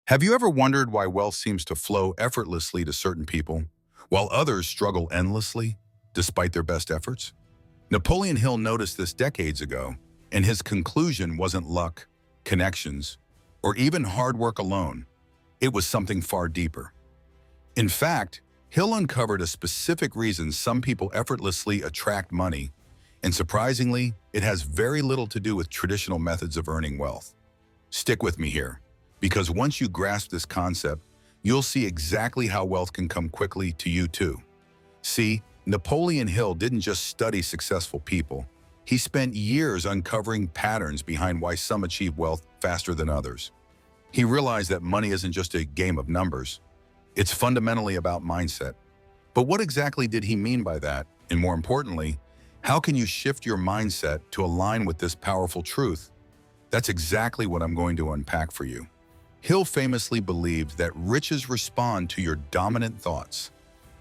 Have you ever wondered why wealth seems to flow effortlessly to certain people, while others struggle endlessly, despite their best efforts? Napoleon Hill noticed this decades ago, and his conclusion wasn't luck, connections, or even hard work alone. It was something far deeper. In fact, Hill uncovered a specific reason some people effortlessly attract money, and surprisingly, it has very little to do with traditional methods of earning wealth. Stick with me here, because once you grasp this concept, you'll see exactly how wealth can come quickly to you too. See, Napoleon Hill didn't just study successful people. He spent years uncovering patterns behind why some achieve wealth faster than others. He realized that money isn't just a game of numbers. It's fundamentally about mindset. But what exactly did he mean by that? And more importantly, how can you shift your mindset to align with this powerful truth? That's exactly what I'm going to unpack for you. Hill famously believed that riches respond to your dominant thoughts.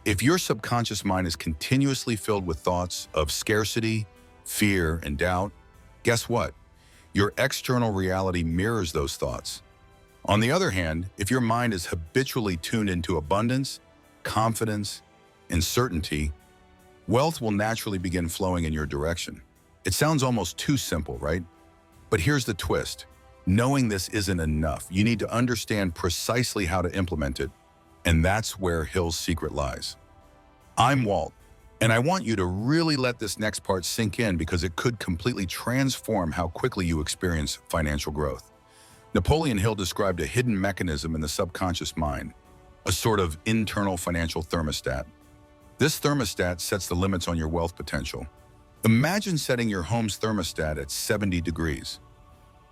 If your subconscious mind is continuously filled with thoughts of scarcity, fear, and doubt, guess what? Your external reality mirrors those thoughts. On the other hand, if your mind is habitually tuned into abundance, confidence, and certainty, wealth will naturally begin flowing in your direction. It sounds almost too simple, right? But here's the twist. Knowing this isn't enough. You need to understand precisely how to implement it, and that's where Hill's secret lies. I'm Walt, and I want you to really let this next part sink in because it could completely transform how quickly you experience financial growth. Napoleon Hill described a hidden mechanism in the subconscious mind, a sort of internal financial thermostat. This thermostat sets the limits on your wealth potential. Imagine setting your home's thermostat at 70 degrees.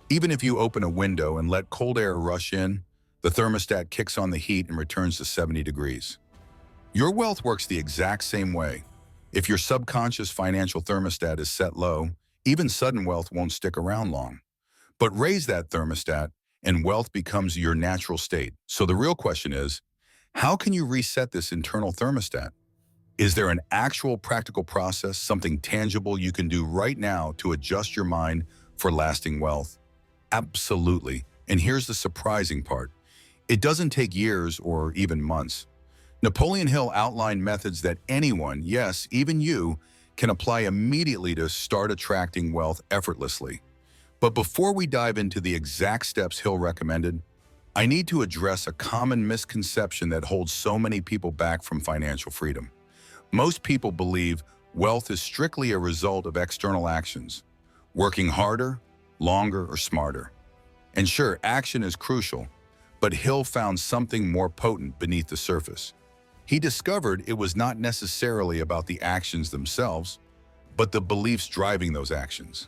Even if you open a window and let cold air rush in, the thermostat kicks on the heat and returns to 70 degrees. Your wealth works the exact same way. If your subconscious financial thermostat is set low, even sudden wealth won't stick around long. But raise that thermostat and wealth becomes your natural state. So the real question is, how can you reset this internal thermostat? Is there an actual practical process, something tangible you can do right now to adjust your mind for lasting wealth? Absolutely. And here's the surprising part. It doesn't take years or even months. Napoleon Hill outlined methods that anyone, yes, even you, can apply immediately to start attracting wealth effortlessly. But before we dive into the exact steps Hill recommended, I need to address a common misconception that holds so many people back from financial freedom. Most people believe wealth is strictly a result of external actions, working harder, longer, or smarter. And sure, action is crucial, but Hill found something more potent beneath the surface. He discovered it was not necessarily about the actions themselves, but the beliefs driving those actions.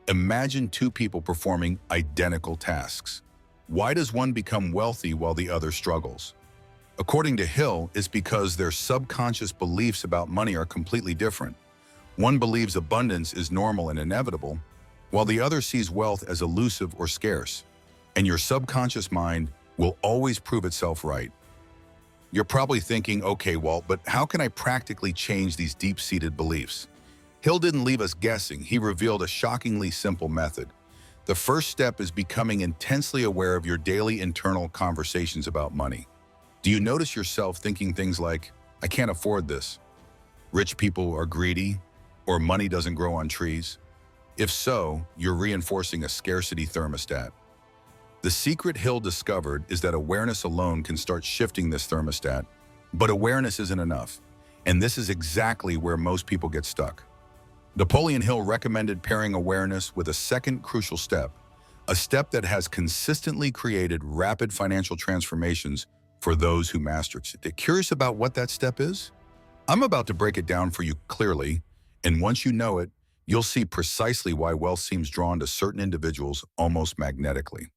Imagine two people performing identical tasks. Why does one become wealthy while the other struggles? According to Hill, it's because their subconscious beliefs about money are completely different. One believes abundance is normal and inevitable, while the other sees wealth as elusive or scarce. And your subconscious mind will always prove itself right. You're probably thinking, okay, Walt, but how can I practically change these deep-seated beliefs? Hill didn't leave us guessing. He revealed a shockingly simple method. The first step is becoming intensely aware of your daily internal conversations about money. Do you notice yourself thinking things like, I can't afford this, rich people are greedy, or money doesn't grow on trees? If so, you're reinforcing a scarcity thermostat. The secret Hill discovered is that awareness alone can start shifting this thermostat, but awareness isn't enough, and this is exactly where most people get stuck. Napoleon Hill recommended pairing awareness with a second crucial step, a step that has consistently created rapid financial transformations for those who master it. Curious about what that step is? I'm about to break it down for you clearly, and once you know it, you'll see precisely why wealth seems drawn to certain individuals almost magnetically.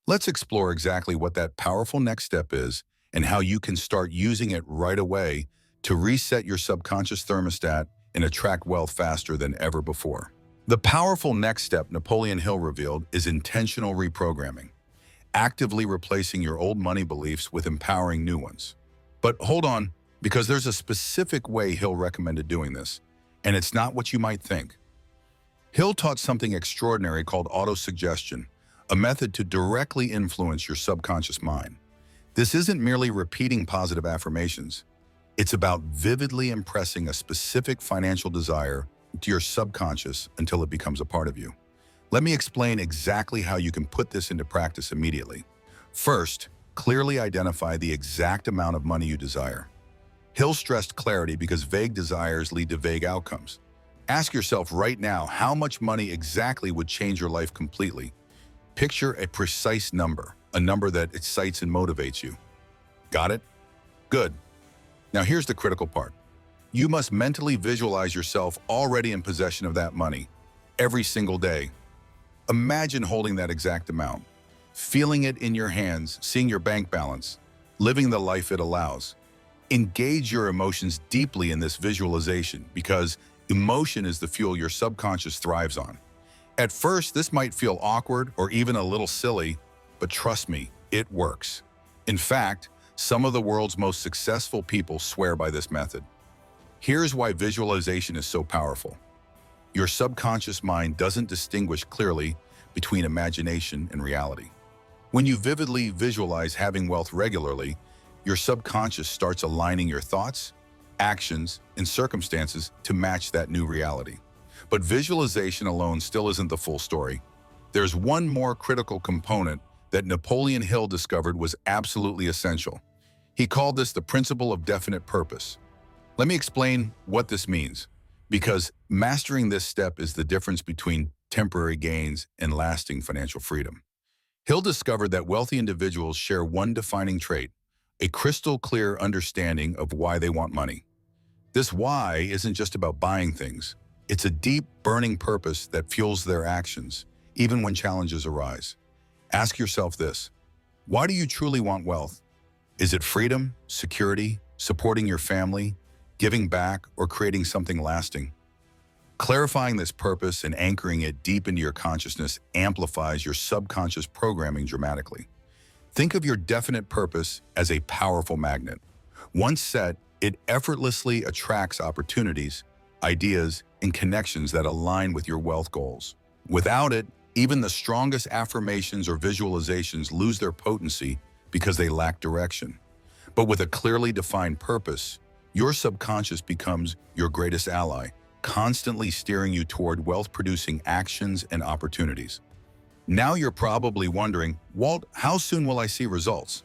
Let's explore exactly what that powerful next step is and how you can start using it right away to reset your subconscious thermostat and attract wealth faster than ever before. The powerful next step Napoleon Hill revealed is intentional reprogramming, actively replacing your old money beliefs with empowering new ones. But hold on, because there's a specific way Hill recommended doing this, and it's not what you might think. Hill taught something extraordinary called autosuggestion, a method to directly influence your subconscious mind. This isn't merely repeating positive affirmations. It's about vividly impressing a specific financial desire to your subconscious until it becomes a part of you. Let me explain exactly how you can put this into practice immediately. First, clearly identify the exact amount of money you desire. Hill stressed clarity because vague desires lead to vague outcomes. Ask yourself right now how much money exactly would change your life completely. Picture a precise number, a number that excites and motivates you. Got it? Good. Now here's the critical part. You must mentally visualize yourself already in possession of that money every single day. Imagine holding that exact amount, feeling it in your hands, seeing your bank balance, living the life it allows. Engage your emotions deeply in this visualization because emotion is the fuel your subconscious thrives on. At first, this might feel awkward or even a little silly, but trust me, it works. In fact, some of the world's most successful people swear by this method. Here's why visualization is so powerful. Your subconscious mind doesn't distinguish clearly between imagination and reality. When you vividly visualize having wealth regularly, your subconscious starts aligning your thoughts, actions, and circumstances to match that new reality. But visualization alone still isn't the full story. There's one more critical component that Napoleon Hill discovered was absolutely essential. He called this the principle of definite purpose. Let me explain what this means, because mastering this step is the difference between temporary gains and lasting financial freedom. Hill discovered that wealthy individuals share one defining trait, a crystal clear understanding of why they want money. This why isn't just about buying things. It's a deep, burning purpose that fuels their actions, even when challenges arise. Ask yourself this: why do you truly want wealth? Is it freedom, security, supporting your family, giving back, or creating something lasting? Clarifying this purpose and anchoring it deep into your consciousness amplifies your subconscious programming dramatically. Think of your definite purpose as a powerful magnet. Once set, it effortlessly attracts opportunities, ideas, and connections that align with your wealth goals. Without it, even the strongest affirmations or visualizations lose their potency because they lack direction. But with a clearly defined purpose, your subconscious becomes your greatest ally, constantly steering you toward wealth-producing actions and opportunities. Now you're probably wondering, Walt, how soon will I see results?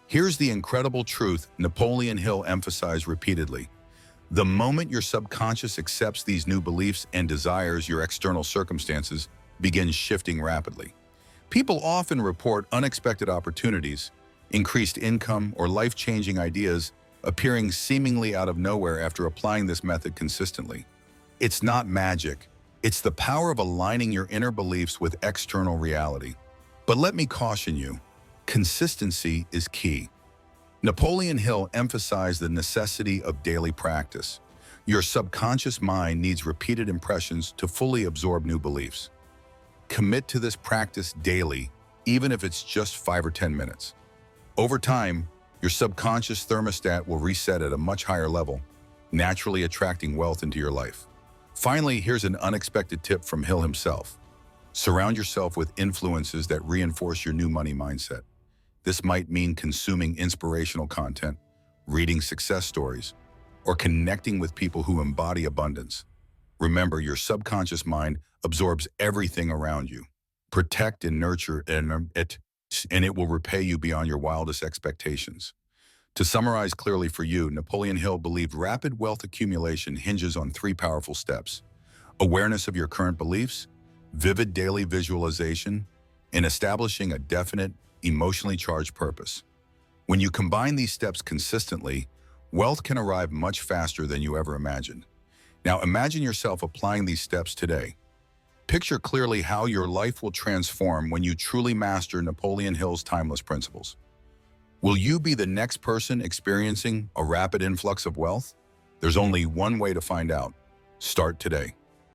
Here's the incredible truth Napoleon Hill emphasized repeatedly. The moment your subconscious accepts these new beliefs and desires, your external circumstances begin shifting rapidly. People often report unexpected opportunities, increased income, or life-changing ideas appearing seemingly out of nowhere after applying this method consistently. It's not magic. It's the power of aligning your inner beliefs with external reality. But let me caution you, consistency is key. Napoleon Hill emphasized the necessity of daily practice. Your subconscious mind needs repeated impressions to fully absorb new beliefs. Commit to this practice daily, even if it's just 5 or 10 minutes. Over time, your subconscious thermostat will reset at a much higher level, naturally attracting wealth into your life. Finally, here's an unexpected tip from Hill himself. Surround yourself with influences that reinforce your new money mindset. This might mean consuming inspirational content, reading success stories, or connecting with people who embody abundance. Remember, your subconscious mind absorbs everything around you. Protect and nurture it, and it will repay you beyond your wildest expectations. To summarize clearly for you, Napoleon Hill believed rapid wealth accumulation hinges on 3 powerful steps: awareness of your current beliefs, vivid daily visualization, and establishing a definite, emotionally charged purpose. When you combine these steps consistently, wealth can arrive much faster than you ever imagined. Now imagine yourself applying these steps today. Picture clearly how your life will transform when you truly master Napoleon Hill's timeless principles. Will you be the next person experiencing a rapid influx of wealth? There's only one way to find out. Start today.